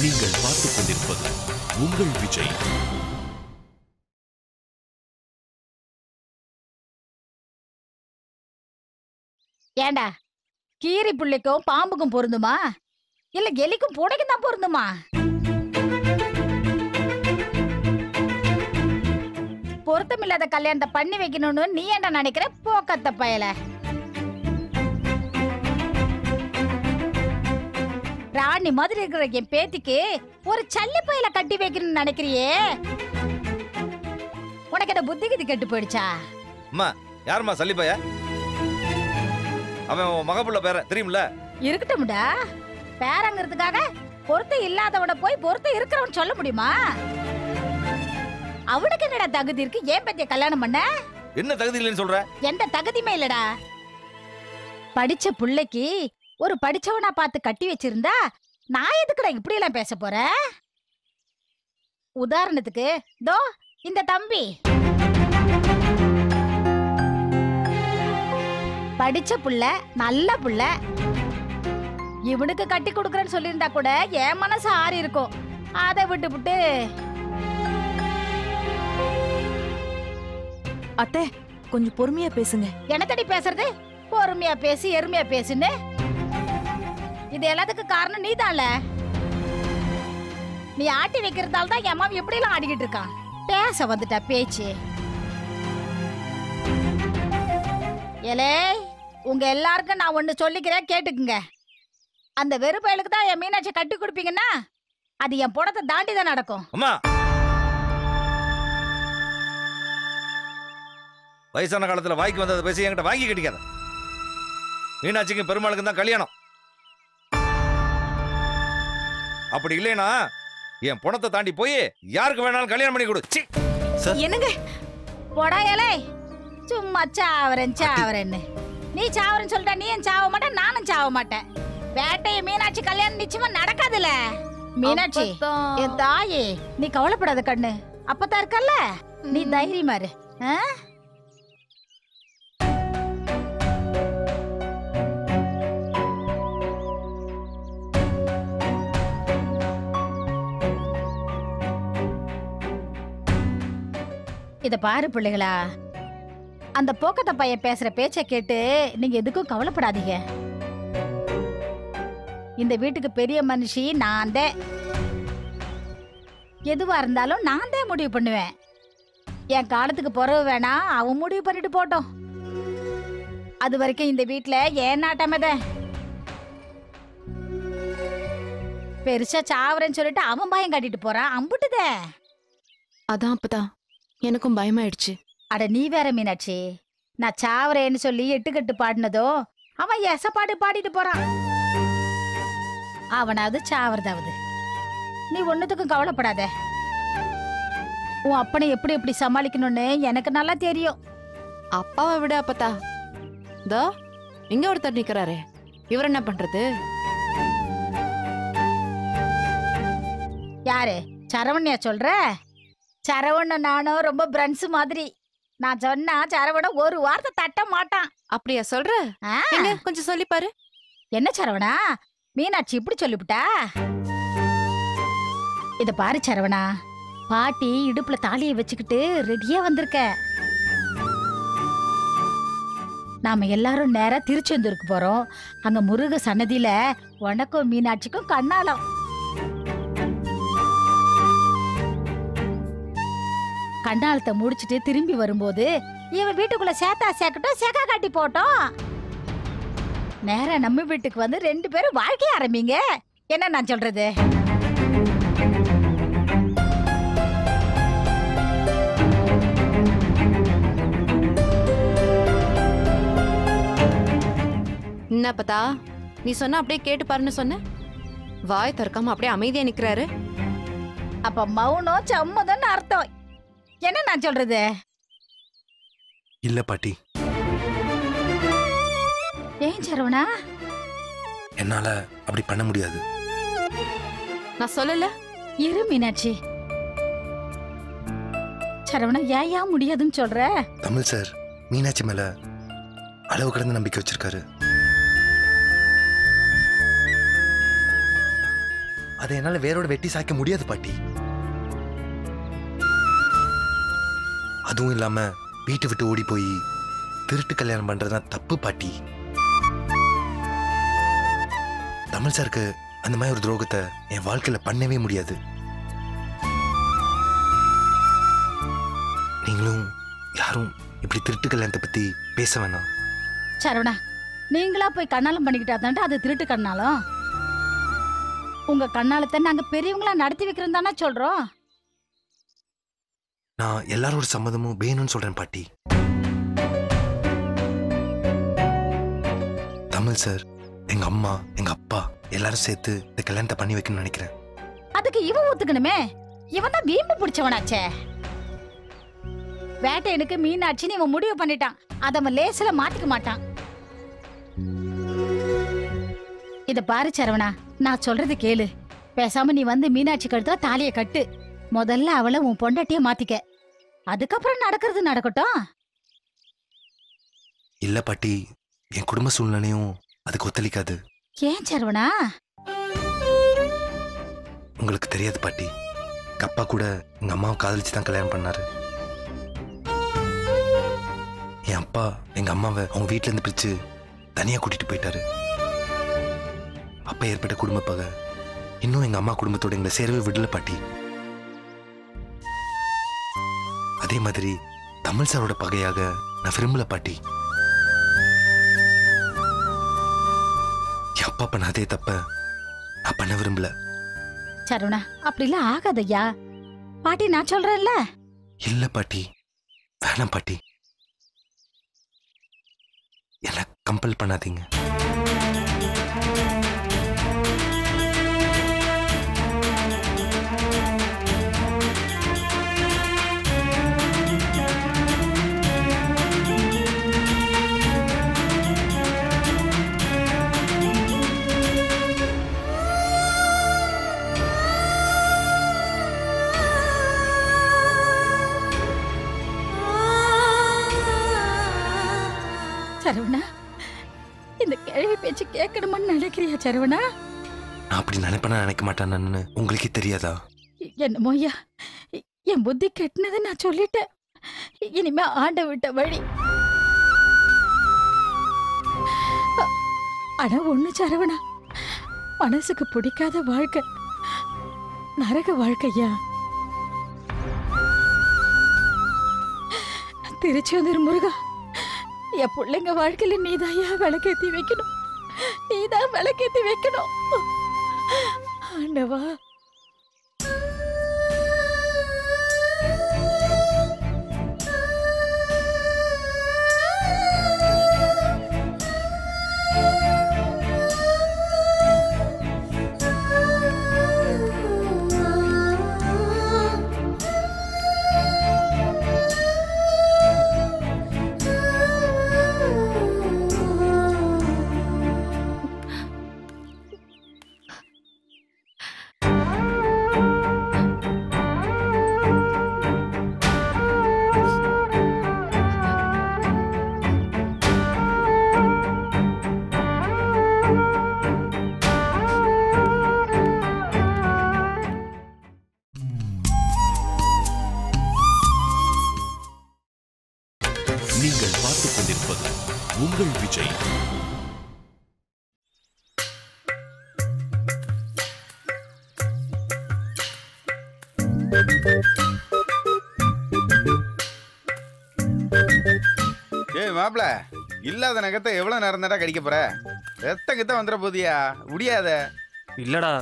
நீங்கள் பார்த்துக் கொண்டிருப்பது உங்கள் விஜய். ஏண்டா கீரி புள்ளைக்கும் பாம்புக்கும் பொருந்துமா இல்ல எலிக்கும் பூனைக்கும் தான் பொருந்துமா? பொருத்தமில்லாத கல்யாணத்தை பண்ணி வைக்கணும்னு நீ என்ன நினைக்கிற போக்கத்த பயல? ராணி மாதிரி இருக்கிற என் பேத்திக்கு ஒரு சல்லி பயல கட்டி வைக்கணும்னு நினைக்கிறியே, உனக்கு என்ன புத்தி கிதி கெட்டு போயிடுச்சா? அம்மா யாருமா சல்லி பைய? அவன் மகப்புள்ள பேர தெரியும்ல? இருக்கட்டும்டா, பேரங்கிறதுக்காக பொருத்த இல்லாதவன போய் பொருத்த இருக்கிறவன் சொல்ல முடியுமா? அவனுக்கு என்னடா தகுதி இருக்கு ஏன் பத்திய கல்யாணம் பண்ண? என்ன தகுதி இல்லைன்னு சொல்ற? எந்த தகுதியுமே இல்லடா. படிச்ச புள்ளைக்கு ஒரு படிச்சவனா பார்த்து கட்டி வச்சிருந்தா நான் எதுக்குடா இப்படி எல்லாம் பேச போறேன்? உதாரணத்துக்கு தோ இந்த தம்பி படிச்ச புள்ள, நல்ல புள்ள, இவனுக்கு கட்டி கொடுக்கறேன்னு சொல்லியிருந்தா கூட என் மனசு ஆறி இருக்கும். அதை விட்டு அத்தை கொஞ்சம் பொறுமையா பேசுங்க. என்னத்தடி பேசுறது? பொறுமையா பேசி எருமையா பேசுன்னு. இது எல்லாத்துக்கு காரணம் நீதான்ல. நீ ஆட்டி வைக்கிறதால தான் என் மாமி எப்படி எல்லாம் ஆடிக்கிட்டு இருக்கான். பேச வந்துட்டா பேச்சு. ஏலே, உங்க எல்லாருக்கும் நான் ஒண்ணு சொல்லிக்கிறேன், கேட்டுக்குங்க. அந்த வெறுப்பயலுக்கு தான் என் மீனாட்சி கட்டி கொடுப்பீங்கன்னா அது என் புடத்தை தாண்டி தான் நடக்கும். அம்மா, வயசான காலத்துல வாய்க்கு வந்ததை பேசி என்கிட்ட வாங்கி கட்டிக்காத. மீனாட்சிக்கும் பெருமாளுக்கும் தான் கல்யாணம். அப்படி இல்லைனா என் பணத்தை தாண்டி போய் யாருக்கு வேணாலும் கல்யாணம் பண்ணி கொடு. என்னங்க போடாயலே, சும்மா சாவரேன்னு நீ சாவரேன்னு சொல்லிட்டா நீ சாவ மாட்டேன், நானும் சாவ மாட்டேன். வேட்டைய மீனாட்சி கல்யாணம் நிச்சயமா நடக்காதுல. மீனாட்சி என் தாயே, நீ கவலைப்படாத கண்ணு, அப்பதான் இருக்கல்ல, நீ தைரியமா இரு. இத பாரு பிள்ளைகளா, அந்த போக்கத்த பையன் பேசுற பேச்ச கேட்டு நீங்க எதுக்கும் கவலைப்படாதீங்க. இந்த வீட்டுக்கு பெரிய மனுஷி நான் தான். எதுவா இருந்தாலும் நான் தான் முடிவு பண்ணுவேன். என் காலத்துக்கு பிறகு வேணா அவன் முடிவு பண்ணிட்டு போட்டோம். அது வரைக்கும் இந்த வீட்டுல ஏன் நாட்டமே தான். பெருசா சாவரேன்னு சொல்லிட்டு அவன் பயம் காட்டிட்டு போறான், அம்புட்டுதே. அதான் அப்பதான் எனக்கும் பயமாயிடுச்சு. அட நீ வேற மீனாட்சி, நான் சாவரேன்னு சொல்லி எட்டுக்கட்டு பாடினதோ அவன் எசப்பாடு பாடிட்டு போறான். அவனாவது சாவறதாவது. நீ ஒண்ணுத்துக்கும் கவலைப்படாத. உன் அப்பனை எப்படி எப்படி சமாளிக்கணும்னு எனக்கு நல்லா தெரியும். அப்பாவை விட அப்பத்தா தோ இங்க ஒருத்தர் நிக்கிறாரே, இவர் என்ன பண்றது? யாரு? சரவண்யா சொல்ற? சரவண்ண நானும் ரொம்ப பிரண்ட்ஸ் மாதிரி. நான் சொன்னா சரவண ஒரு வார்த்தை தட்ட மாட்டான். அப்படியா சொல்ற? கொஞ்சம் சொல்லி பாரு. என்ன சரவணா, மீனாட்சி இப்படி சொல்லிவிட்டா? இத பாரு சரவணா, பாட்டி இடுப்புல தாலியை வச்சுக்கிட்டு ரெடியா வந்திருக்க. நாம எல்லாரும் நேரா திருச்செந்தூருக்கு போறோம். அங்க முருக சன்னதியில உனக்கும் மீனாட்சிக்கும் கண்ணாலம். கண்ணாலத்தை முடிச்சிட்டு திரும்பி வரும்போது இவன் வீட்டுக்குள்ள சேத்தா சேக்கட்டும், சேக்கா காட்டி போட்டோம். நேரா நம்ம வீட்டுக்கு வந்து 2 பேரும் வாழ்க்கைய ஆரம்பிங்க. என்ன நான் சொல்றது? என்ன பத்தா, நீ சொன்ன அப்படியே கேட்டு பாருன்னு சொன்ன. வாய் திறக்காம அப்படியே அமைதியா நிக்கிறாரு. அப்ப மௌனம் சம்மதம்னு அர்த்தம். என்ன நான் சொல்றது? இல்ல பாட்டி, ஏன் சரவணா? என்னால அப்படி பண்ண முடியாது. நான் சொல்லல. இரு மீனாட்சி. சரவணா ஏன் முடியாதுன்னு சொல்ற? தமிழ் சார் மீனாட்சி மேல அளவு கடந்த நம்பிக்கை வச்சிருக்காரு. அதை என்னால வேரோட வெட்டி சாய்க்க முடியாது பாட்டி. அதுவும் இல்லாம வீட்டை விட்டு ஓடி போய் திருட்டு கல்யாணம் பண்றதுதான் தப்பு பாட்டி. தமிழ் சாருக்கு அந்த மாதிரி ஒரு துரோகத்தை என் வாழ்க்கையில பண்ணவே முடியாது. நீங்களும் யாரும் இப்படி திருட்டு கல்யாணத்தை பத்தி பேச வேணாம். சரவணா, நீங்களா போய் கண்ணாலம் பண்ணிக்கிட்டா தாண்டா அது திருட்டு கண்ணாலம். உங்க கண்ணாலத்தை நாங்க பெரியவங்களா நடத்தி வைக்கிறோம் தானே சொல்றோம். நான் எல்லாரோட சம்மதமும் வேணும்னு சொல்றேன் பாட்டி. தமிழ் சார், எங்க அம்மா, எங்க அப்பா எல்லாரும் சேர்த்து இந்த கல்யாணத்தை பண்ணி வைக்கணும்னு நினைக்கிறேன். அதுக்கு இவன் ஒத்துக்கணுமே. இவன் தான் வீம்பு பிடிச்சவனாச்சே. வேட்டையனுக்கு மீனாட்சின்னு இவன் முடிவு பண்ணிட்டான். அதை அவன் லேசில மாத்திக்க மாட்டான். இத பாரு சரவணா, நான் சொல்றது கேளு. பேசாம நீ வந்து மீனாட்சி கழுத்துல தாலிய கட்டு. முதல்ல அவளை உன் பொண்டாட்டிய மாத்திக்க. அதுக்கப்புறம் நடக்கிறது நடக்கட்டும். இல்ல பாட்டி, என் குடும்ப சூழ்நிலையும் அதுக்கு ஒத்துழைக்காது. ஏன் சரவணா? உங்களுக்கு தெரியாது பாட்டி, எங்க அப்பா கூட எங்க அம்மாவை காதலிச்சு தான் கல்யாணம் பண்ணாரு. என் அப்பா எங்க அம்மாவை அவங்க வீட்டுல இருந்து பிரிச்சு தனியா கூட்டிட்டு போயிட்டாரு. அப்ப ஏற்பட்ட குடும்ப பகை இன்னும் எங்க அம்மா குடும்பத்தோட எங்களை சேரவே விடல பாட்டி. அதே மாதிரி தமிழ் சாரோட பகையாக நான் விரும்பல பாட்டி. என் அப்பா பண்ண அதே தப்ப நான் பண்ண விரும்பல. சரவணா, அப்படிலாம் ஆகாதையா. பாட்டி நான் சொல்றேன்ல. இல்ல பாட்டி, வேணாம் பாட்டி, என்ன கம்பல் பண்ணாதீங்க. சரவணா, இந்த கேள்வி பேச்சு கேட்கணும்னு நினைக்கிறியா சரவணா? நான் அப்படி நினைப்பேன்னு நினைக்க மாட்டேன்னு உங்களுக்கே தெரியாதா? என்னமோ ஐயா, என் புத்தி கெட்டினதை நான் சொல்லிட்டேன். இனிமே ஆண்ட விட்ட வழி. ஆனா ஒண்ணு சரவணா, மனசுக்கு பிடிக்காத வாழ்க்கை நரக வாழ்க்கையா. திருச்செந்தூர் முருகா, என் பிள்ளைங்க வாழ்க்கையில நீதாயா விளக்கேத்தி வைக்கணும். நீதான் விளக்கேத்தி வைக்கணும் ஆண்டவா. நீங்கள் பார்த்துக் கொண்டிருப்பது உங்கள் விஜய். ஏய் மாப்பிள, இல்லாத நகத்தை எவ்வளவு நேரம் தான்டா கடிக்க போற? ரத்தம் கிட்ட வந்துட போதியா? முடியாத. இல்லடா,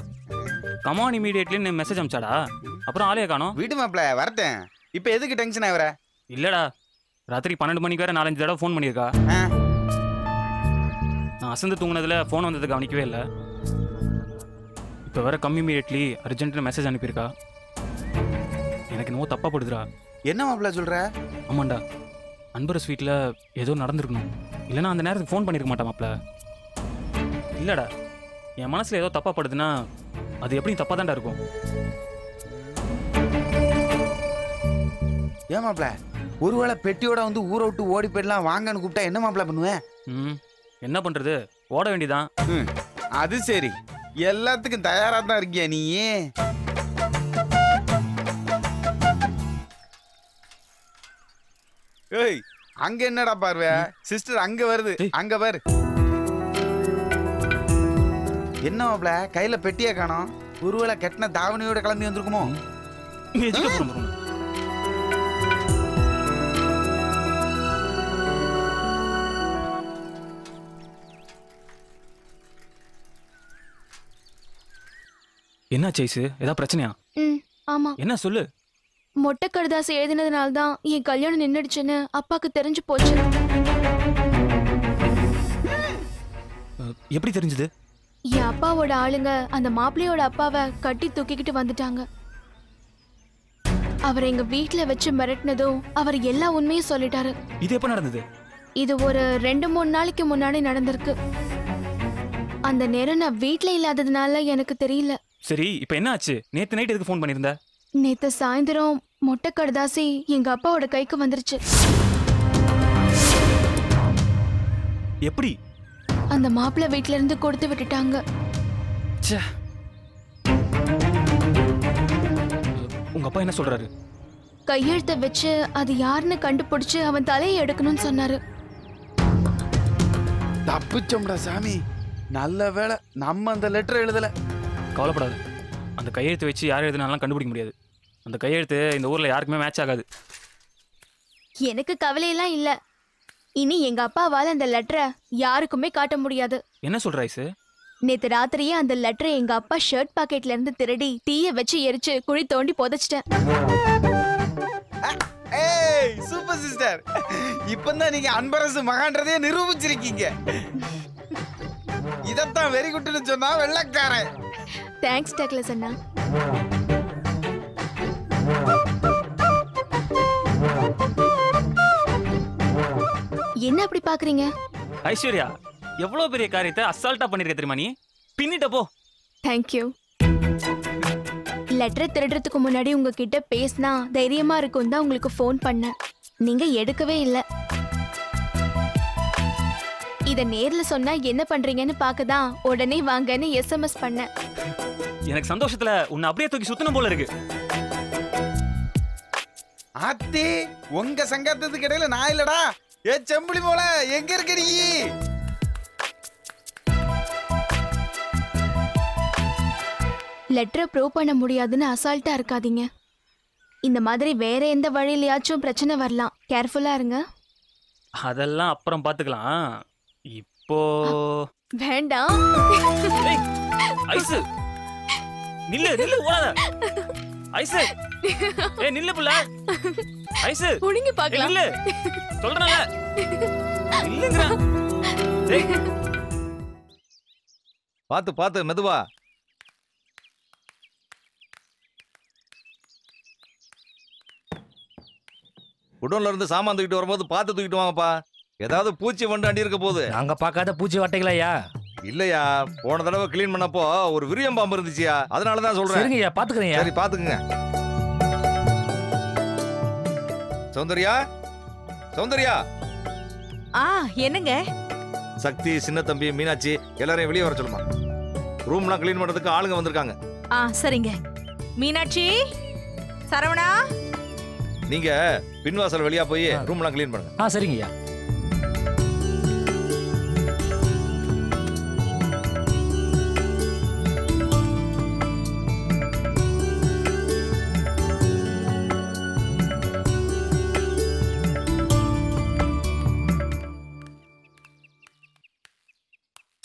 கமான் இமீடியட்லி மெசேஜ் அனுப்பிச்சாடா. அப்புறம் ஆளே காணோம். வீட்டு மாப்பிள வரட்டேன். இப்ப எதுக்கு டென்ஷன் ஆகுற? இல்லடா, ராத்திரி 12 மணிக்கு வேற 4-5 தடவை ஃபோன் பண்ணியிருக்கா. நான் அசந்து தூங்குனதுல ஃபோன் வந்தது கவனிக்கவே இல்லை. இப்போ வேற கம் இமீடியட்லி அர்ஜென்ட்னு மெசேஜ் அனுப்பியிருக்கா. எனக்கு என்னவோ தப்பா படுதுடா. என்ன மாப்பிள சொல்ற? ஆமாண்டா, அன்பரஸ் வீட்டில் ஏதோ நடந்திருக்கணும். இல்லைனா அந்த நேரத்துக்கு ஃபோன் பண்ணியிருக்க மாட்டேன் மாப்பிள. இல்லைடா, என் மனசில் ஏதோ தப்பா படுதுன்னா அது எப்படி தப்பாக தான்டா இருக்கும். ஏன் மாப்பிள, ஒருவேளை பெட்டியோட வந்து ஊரை விட்டு ஓடி போயிடலாம் வாங்கன்னு கூப்பிட்டா என்ன மாப்பிள பண்ணுவேன்? என்ன பண்ணுறது, ஓட வேண்டியதான். அது சரி. எல்லாத்துக்கும் தயாரா தான் இருக்கியா நீ? ஏய், அங்க என்னடா பார்வை? சிஸ்டர் அங்க வருது, அங்க பாரு. என்ன மாப்ள, கையில பெட்டியா காணோம்? ஒருவேளை கட்டின தாவணியோட கிளம்பி வந்திருக்குமோ? நீ எதுக்கு போறோம்? என்ன சேஸ், ஏதாவது பிரச்சனையா? ஆமா. என்ன சொல்லு. மொட்டை கடுதாசி எழுதினதுனால தான் என் கல்யாணம் நின்னுடுச்சுன்னு அப்பாக்கு தெரிஞ்சு போச்சு. எப்படி தெரிஞ்சது? என் அப்பாவோட ஆளுங்க அந்த மாப்பிள்ளையோட அப்பாவை கட்டி தூக்கிக்கிட்டு வந்துட்டாங்க. அவரை எங்க வீட்டுல வச்சு மிரட்டினதும் அவர் எல்லா உண்மையும் சொல்லிட்டாரு. இது எப்ப நடந்தது? இது ஒரு 2-3 நாளைக்கு முன்னாடி நடந்திருக்கு. அந்த நேரம் நான் வீட்டுல இல்லாததுனால எனக்கு தெரியல. சரி, இப்ப என்ன ஆச்சு? நேத்து நைட் எதுக்கு ஃபோன் பண்ணிருந்த? நேத்து சாயந்தரம் மொட்டை கடுதாசி எங்க அப்பாவோட கைக்கு வந்துருச்சு. எப்படி? அந்த மாப்பிள்ளை வீட்ல இருந்து கொடுத்து விட்டுட்டாங்க. உங்க அப்பா என்ன சொல்றாரு? கையெழுத்த வச்சு அது யாருன்னு கண்டுபிடிச்சு அவன் தலையை எடுக்கணும்னு சொன்னாரு. தப்பிச்சோம்டா சாமி, நல்ல வேளை நம்ம அந்த லெட்டர் எழுதல. கவலைப்படாது, அந்த கையெழுத்து வச்சு யார் எழுதுனாலும் கண்டுபிடிக்க முடியாது. அந்த கையெழுத்து இந்த ஊர்ல யாருக்குமே மேட்ச் ஆகாது. எனக்கு கவலையெல்லாம் இல்ல. இனி எங்க அப்பாவால அந்த லெட்டரை யாருக்குமே காட்ட முடியாது. என்ன சொல்ற ஐசு? நேத்து ராத்திரியே அந்த லெட்டரை எங்க அப்பா ஷர்ட் பாக்கெட்ல இருந்து திருடி தீய வச்சு எரிச்சு குழி தோண்டி புதைச்சிட்டேன். ஏய் சூப்பர் சிஸ்டர், இப்பதான் நீங்க அன்பரசு மகான்றதே நிரூபிச்சிருக்கீங்க. இதத்தான் வெரி குட்னு சொன்னா வெள்ளக்காரன். தேங்க்ஸ் டக்ளஸ் அண்ணா. என்ன அப்படி பாக்குறீங்க? ஐஸ்வர்யா, எவ்வளவு பெரிய காரியத்தை அசால்ட்டா பண்ணிருக்க தெரியுமா நீ? பின்னிட்ட போ. தேங்க்யூ. லெட்டரை திருடுறதுக்கு முன்னாடி உங்ககிட்ட பேசினா தைரியமா இருக்கும் தான் உங்களுக்கு ஃபோன் பண்ணேன். நீங்க எடுக்கவே இல்லை. இத நேர்ல சொன்னா என்ன பண்றீங்கன்னு பார்க்கதான் உடனே வாங்கன்னு SMS பண்ணேன். எனக்கு சந்தோஷத்துல உன்னை அப்படியே தூக்கி சுத்தணும் போல இருக்கு. ஆத்தி, உங்க சங்கத்துக்கு இடையில நான் இல்லடா. ஏ செம்புலி போல எங்க இருக்க நீ? லெட்டரை ப்ரூவ் பண்ண முடியாதுன்னு அசால்ட்டா இருக்காதீங்க. இந்த மாதிரி வேற எந்த வழியிலயாச்சும் பிரச்சனை வரலாம். கேர்ஃபுல்லா இருங்க. அதெல்லாம் அப்புறம் பாத்துக்கலாம். இப்போ வேண்டாம். ஐசு நில்லு, நில்லு, ஓடாத. ஐசு, ஏய் நில்லு புள்ள. ஐசு ஒழுங்கி பார்க்கலாம். நில்லு சொல்றேன்ல, நில்லுங்கடா. டேய் பாத்து பாத்து மெதுவா. குடோன்ல இருந்து சாமான் தூக்கிட்டு வரும்போது பார்த்து தூக்கிட்டு வாங்கப்பா. ஏதாவது பூச்சி வண்டு அண்டி இருக்க போகுது. நாங்க பார்க்காத பூச்சி வட்டைகளையா? இல்லையா, போன தடவை கிளீன் பண்ணப்போ ஒரு விரியம் பாம்பு இருந்துச்சியா, அதனாலதான் சொல்றேன். சரிங்கய்யா, பாத்துக்கிறேன். சரி பாத்துக்குங்க. சௌந்தர்யா, சௌந்தர்யா. என்னங்க? சக்தி, சின்ன தம்பி, மீனாட்சி எல்லாரையும் வெளியே வர சொல்லுமா. ரூம்லாம் கிளீன் பண்றதுக்கு ஆளுங்க வந்திருக்காங்க. சரிங்க. மீனாட்சி, சரவணா, நீங்க பின்வாசல் வெளியா போய் ரூம்லாம் கிளீன் பண்ணுங்க. சரிங்கய்யா.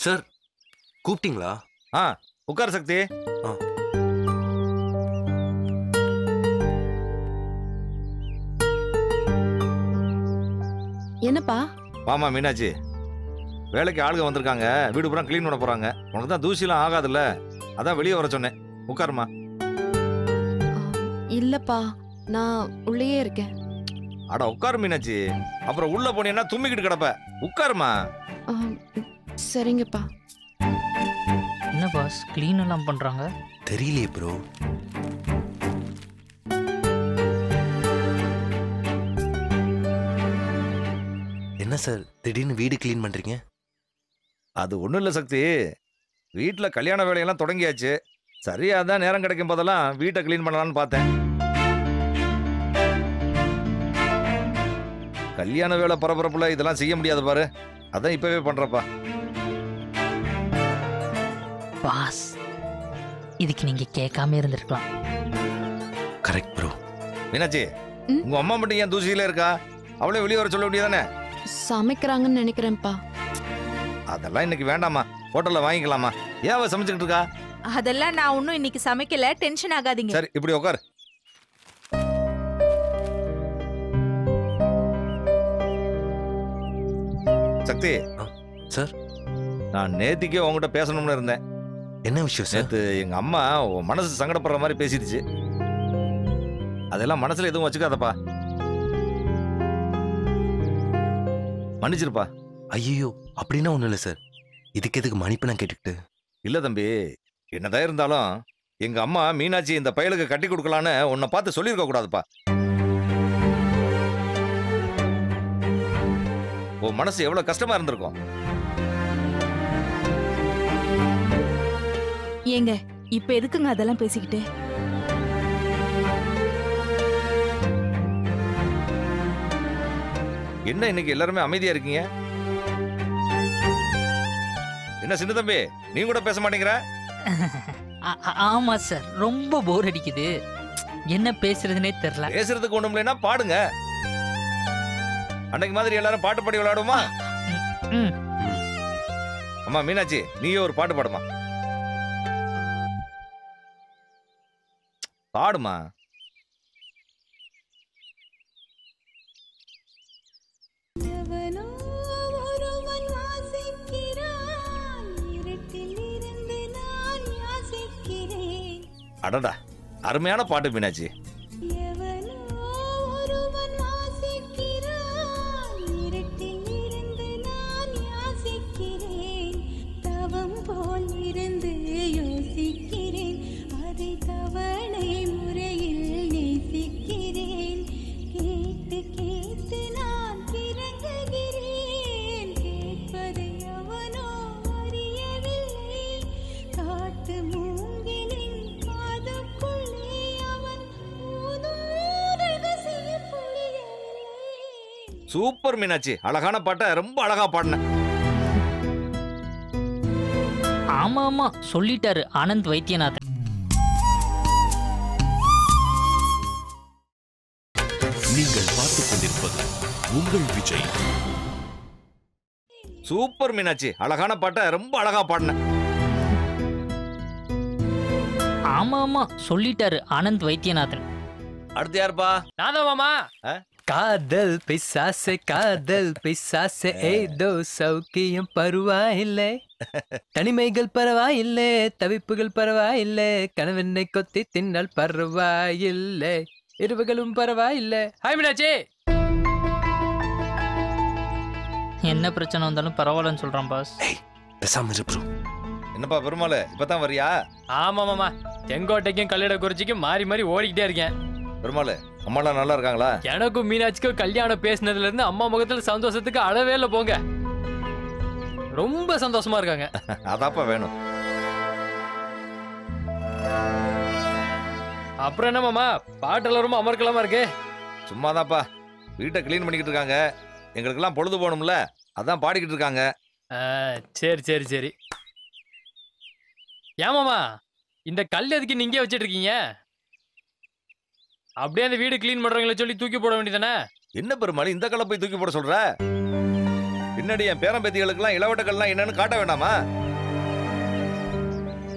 சார் கூப்பிட்டீங்களா? உட்கார் சக்தி. என்னப்பா? வாமா மீனாட்சி, வேலைக்கு ஆளுங்க வந்திருக்காங்க. வீடு பூரா கிளீன் பண்ண போறாங்க. உனக்கு தான் தூசிலாம் ஆகாதுல்ல, அதான் வெளியே வர சொன்னேன். உட்காருமா. இல்லப்பா, நான் உள்ளேயே இருக்கேன். அட உட்காரு மீனாட்சி, அப்புறம் உள்ள போனீங்கன்னா தும்மிக்கிட்டு கிடப்ப. உட்காருமா. சரிங்கப்பா. என்ன பாஸ் க்ளீன் எல்லாம் பண்றாங்க? தெரியலையே ப்ரோ. என்ன சார் திடீர்னு வீடு கிளீன் பண்றீங்க? அது ஒண்ணும் இல்ல சக்தி, வீட்டில் கல்யாண வேலையெல்லாம் தொடங்கியாச்சு. சரியா தான் நேரம் கிடைக்கும் போதெல்லாம் வீட்டை க்ளீன் பண்ணலான்னு பார்த்தேன். கல்யாண வேலை பரபரப்புல இதெல்லாம் செய்ய முடியாது பாரு. அதான் இப்பவே பண்றப்பா. பாஸ், இதுக்கு நீங்க கேட்காம இருந்திருக்கலாம். Correct bro. மீனாட்சி, உங்க அம்மா மட்டும் ஏன் தூசியில இருக்கா? அவளே வெளியே வர சொல்ல வேண்டியதானே? சமைக்கிறாங்கன்னு நினைக்கிறேன்ப்பா. அதெல்லாம் இன்னைக்கு வேண்டாமா, ஹோட்டல்ல வாங்கிக்கலாமா? ஏன் அவ சமைச்சுக்கிட்டு இருக்கா? அதெல்லாம் நான் ஒன்னும் இன்னைக்கு சமைக்கல, டென்ஷன் ஆகாதீங்க. சரி, இப்படி உட்கார். சக்தி சார், நான் நேத்திக்கே உங்ககிட்ட பேசணும்னு இருந்தேன். என்ன விஷயம் சார்? நேத்து எங்க அம்மா உன் மனசு சங்கடப்படுற மாதிரி பேசிடுச்சு. அதெல்லாம் மனசுல எதுவும் வச்சுக்காதப்பா. மன்னிச்சிருப்பா. ஐயோ, அப்படின்னா ஒண்ணும் இல்லை சார். இதுக்கு எதுக்கு மன்னிப்பு நான் கேட்டுக்கிட்டு? இல்ல தம்பி, என்னதான் இருந்தாலும் எங்க அம்மா மீனாட்சி இந்த பயலுக்கு கட்டி கொடுக்கலான்னு உன்னை பார்த்து சொல்லியிருக்க கூடாதுப்பா. உன் மனசு எவ்வளவு கஷ்டமா இருந்திருக்கும். ஏங்க, இப்ப எதுக்குங்க அதெல்லாம் பேசிக்கிட்டு? என்ன இன்னைக்கு எல்லாருமே அமைதியா இருக்கீங்க? என்ன சின்ன தம்பி, நீ கூட பேச மாட்டேங்கிற? ஆமா சார், ரொம்ப போர் அடிக்குது. என்ன பேசுறதுனே தெரியல. பேசுறதுக்கு ஒண்ணும் இல்லைன்னா பாடுங்க. அன்னைக்கு மாதிரி எல்லாரும் பாட்டு பாடி விளையாடுமா? அம்மா மீனாட்சி, நீயே ஒரு பாட்டு பாடுமா. பாடுமா. அடடா, அருமையான பாட்டு மீனாட்சி. சூப்பர் மீனாட்சி, அழகான பாட்டை ரொம்ப அழகா பாடின. ஆமா ஆமா, சொல்லிட்டாரு ஆனந்த் வைத்தியநாதன். நீங்கள் பார்த்துக் கொண்டிருப்பது உங்கள் விஜய். சூப்பர் மீனாட்சி, அழகான பாட்டை ரொம்ப அழகா பாடின. ஆமா ஆமா, சொல்லிட்டாரு ஆனந்த் வைத்தியநாதன். அடுத்து யாருப்பா? நாதா மாமா. காதல் பிசாசே, காதல் பிசாசே, ஏதோ சௌக்கியம் பருவாயில்லை. தனிமைகள் பரவாயில்லை, தவிப்புகள் பரவாயில்லை, கணவனை கொத்தி தின்னல் பரவாயில்லை, இரவுகளும் பரவாயில்லை. ஹாய் மீனாட்சி. என்ன பிரச்சனை வந்தாலும் பரவாயில்லன்னு சொல்றான் பாஸ். என்னப்பா பெருமாள், இப்பதான் வரியா? ஆமா மாமா, செங்கோட்டைக்கும் கல்லட குறிச்சிக்கும் மாறி மாறி ஓடிக்கிட்டே இருக்கேன். பெருமாள், அம்மாலாம் நல்லா இருக்காங்களா? எனக்கும் மீனாட்சிக்கும் கல்யாணம் பேசினதுல இருந்து அம்மா முகத்துல சந்தோஷத்துக்கு அளவே இல்லை போங்க. ரொம்ப சந்தோஷமா இருக்காங்க. அதாப்பா வேணும். அப்புறம் என்ன மாமா, பாட்டெல்லாம் ரொம்ப அமர்க்கலாமா இருக்கு. சும்மாதான்ப்பா, வீட்டை கிளீன் பண்ணிக்கிட்டு இருக்காங்க. எங்களுக்கெல்லாம் பொழுது போகணும்ல, அதான் பாடிக்கிட்டு இருக்காங்க. சரி சரி சரி. ஏமாமா, இந்த கல் எதுக்கு நீங்க வச்சிட்டு இருக்கீங்க? அப்படியே அந்த வீடு கிளீன் பண்றவங்கள சொல்லி தூக்கி போட வேண்டியதானே? என்ன பெருமாள் இந்த கல்லை போய் தூக்கி போட சொல்ற? பின்னாடி என் பேரம்பேத்திகளுக்கெல்லாம் இளவட்டக்கல்லாம் என்னன்னு காட்ட வேண்டாமா?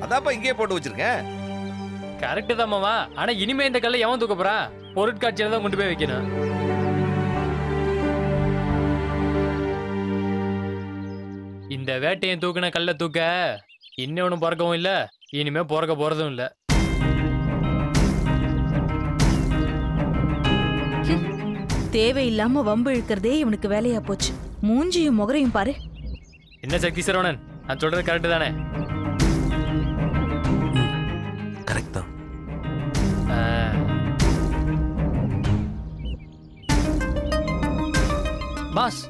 அதாப்பா இங்கேயே போட்டு வச்சிருக்கேன். கரெக்ட் தான் மாமா. ஆனா இனிமே இந்த கல்லை எவன் தூக்க போறான்? பொருட்காட்சியில தான் கொண்டு போய் வைக்கணும். இந்த வேட்டையும் தூக்குன கல்லை தூக்க இன்னொன்னும் பிறக்கவும் இல்லை, இனிமே பிறக்க போறதும் இல்லை. தேவையில்லாம வம்பு இழுக்கிறதே இவனுக்கு வேலையா போச்சு. மூஞ்சியும் முகரையும் பாரு. என்ன சக்தி சரவணன், நான் சொல்றது கரெக்ட் தானே? கரெக்ட் தான். பாஸ்,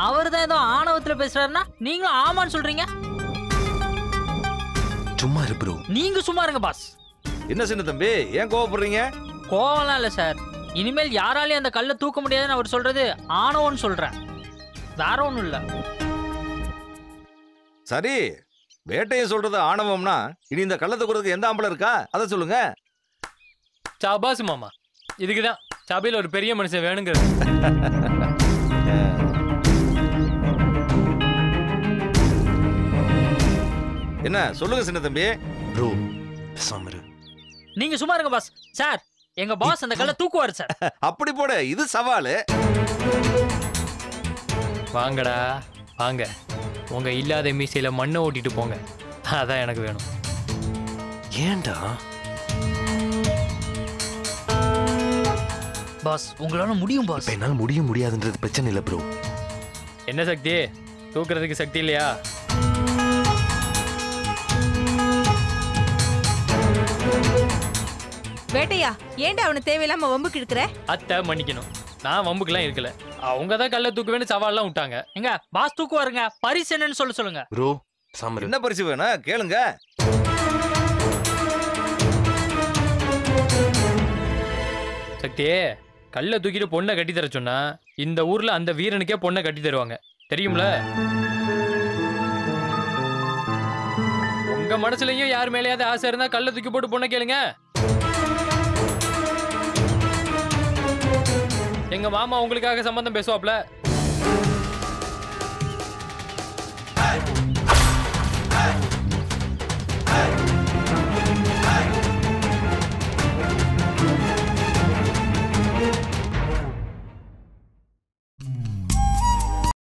அவர் தான் ஏதோ ஆணவத்துல பேசுறாருன்னா நீங்களும் ஆமான்னு சொல்றீங்க. ப்ரோ. நீங்க சும்மா இருங்க பாஸ். என்ன சின்ன தம்பி ஏன் கோவப்படுறீங்க? கோவம்லாம் இல்ல சார். இனிமேல் யாராலையும் அந்த கல்லை தூக்க முடியாதுன்னு அவர் சொல்றது ஆணவம்னு சொல்றேன். வேற ஒண்ணும் இல்ல. சரி, வேட்டையை சொல்றது ஆணவம்னா இனி இந்த கள்ளத்தை கொடுறதுக்கு எந்த ஆம்பளை இருக்கா அதை சொல்லுங்க. சாபாஸ் மாமா, இதுக்குதான் சபையில் ஒரு பெரிய மனுஷன் வேணுங்கிறது. என்ன சொல்லுங்க சின்ன தம்பி. ப்ரோ சாமரு, நீங்க சும்மா இருங்க பாஸ். சார், எங்க பாஸ் அந்த கல்லை தூக்குவாரு சார். அப்படி போட இது சவாலு. வாங்கடா வாங்க, உங்க இல்லாத மீசையில மண்ணை ஓட்டிட்டு போங்க. அதான் எனக்கு வேணும். ஏன்டா பாஸ், உங்களால முடியும் பாஸ். இப்ப என்னால முடியாதுன்றது பிரச்சனை இல்லை ப்ரோ. என்ன சக்தி, தூக்குறதுக்கு சக்தி இல்லையா? வேட்டையா, ஏன்டா அவனை தேவையில்லாம வம்புக்கு இழுக்கிற? அத்தை மன்னிக்கணும், நான் வம்புக்கெல்லாம் இருக்கல. அவங்க தான் கல்ல தூக்குவேன்னு சவால்லாம் விட்டாங்க. எங்க பாஸ் தூக்குவாருங்க. பரிசு என்னன்னு சொல்லுங்க. ப்ரோ சாமரு, என்ன பரிசு வேணும் கேளுங்க. சக்தியே, கல்ல தூக்கிட்டு பொண்ணை கட்டி தர சொன்னா இந்த ஊர்ல அந்த வீரனுக்கே பொண்ணை கட்டி தருவாங்க, தெரியும்ல? உங்க மனசுலயும் யார் மேலேயாவது ஆசை இருந்தா கல்ல தூக்கி போட்டு பொண்ணை கேளுங்க. எங்க மாமா உங்களுக்காக சம்பந்தம் பேசுவாப்ல.